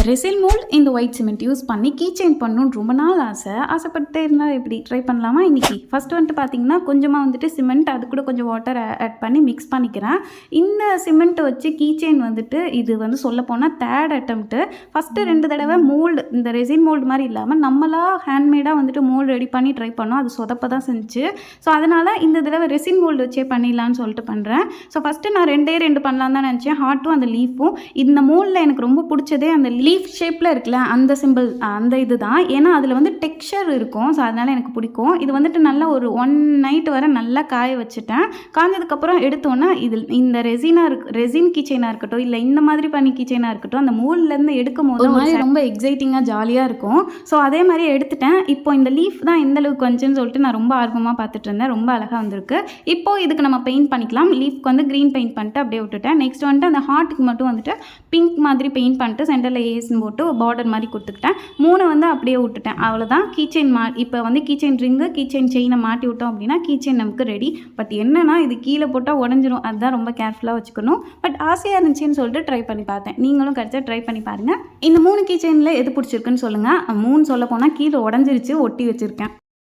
Resin mould இந்த white cement use பண்ணி key chain பண்ணணும்னு ரொம்ப நாள் ஆசைப்பட்டே இருந்தால் எப்படி ட்ரை பண்ணலாமா இன்றைக்கி. ஃபஸ்ட்டு வந்துட்டு பார்த்தீங்கன்னா கொஞ்சமாக வந்துட்டு சிமெண்ட் அது கூட கொஞ்சம் வாட்டர் ஆட் பண்ணி மிக்ஸ் பண்ணிக்கிறேன். இந்த சிமெண்ட்டை வச்சு கீ செயின் வந்துட்டு இது வந்து சொல்லப்போனால் தேர்ட் அட்டம்ப்ட்டு. ஃபஸ்ட்டு 2 தடவை மோல்டு இந்த ரெசின் மோல்டு மாதிரி இல்லாமல் நம்மளாக ஹேண்ட்மேடாக வந்துட்டு மோல்டு ரெடி பண்ணி ட்ரை பண்ணோம். அது சொதப்ப தான் செஞ்சு. ஸோ அதனால் இந்த தடவை ரெசின் மோல்டு வச்சே பண்ணிடலான்னு சொல்லிட்டு பண்ணுறேன். ஸோ ஃபஸ்ட்டு நான் 2 பண்ணலான்னு தான் நினச்சேன். ஹார்ட்டும் அந்த லீஃபும். இந்த மோல்டில் எனக்கு ரொம்ப பிடிச்சதே அந்த லீஃப் ஷேப்பில் இருக்குல்ல அந்த சிம்பிள் அந்த இது தான். ஏன்னா அதில் வந்து டெக்ஸ்சர் இருக்கும். ஸோ அதனால் எனக்கு பிடிக்கும். இது வந்துட்டு நல்லா ஒரு 1 நைட் வரை நல்லா காய வச்சுட்டேன். காய்ஞ்சதுக்கப்புறம் எடுத்தோன்னா இதில் இந்த ரெசின் கிச்சனாக இருக்கட்டும் இல்லை இந்த மாதிரி பண்ணி கிச்சனாக இருக்கட்டும் அந்த மோல்ட்லேருந்து எடுக்கும் போது ரொம்ப எக்ஸைட்டிங்காக ஜாலியாக இருக்கும். ஸோ அதே மாதிரி எடுத்துட்டேன். இப்போ இந்த லீஃப் தான் எந்த அளவுக்கு வந்துச்சுன்னு சொல்லிட்டு நான் ரொம்ப ஆர்வமாக பார்த்துட்டு இருந்தேன். ரொம்ப அழகாக வந்திருக்கு. இப்போது இதுக்கு நம்ம பெயிண்ட் பண்ணிக்கலாம். லீஃப்க்கு வந்து க்ரீன் பெயிண்ட் பண்ணிட்டு அப்படியே விட்டுட்டேன். நெக்ஸ்ட் வந்துட்டு அந்த ஹார்ட்டுக்கு மட்டும் வந்துட்டு பிங்க் மாதிரி பெயிண்ட் பண்ணிட்டு சென்டரில் ஏஸ்ன்னு போட்டு பார்டர் மாதிரி கொடுத்துக்கிட்டேன். 3 வந்து அப்படியே விட்டுட்டேன். அவ்வளோதான். கீச்செயின் இப்போ வந்து கீச்செயின் ரிங்கு கீச்செயின் செயினை மாட்டி விட்டோம் அப்படின்னா கீச்செயின் நமக்கு ரெடி. பட் என்னன்னா இது கீழே போட்டால் உடஞ்சிரும். அதுதான் ரொம்ப கேர்ஃபுல்லாக வச்சுக்கணும். பட் ஆசையாக இருந்துச்சுன்னு சொல்லிட்டு ட்ரை பண்ணி பார்த்தேன். நீங்களும் கிடைச்சா ட்ரை பண்ணி பாருங்கள். இந்த 3 கீச்செயினில் எது பிடிச்சிருக்குன்னு சொல்லுங்கள். 3 சொல்ல போனால் கீழே உடஞ்சிருச்சு ஒட்டி வச்சுருக்கேன்.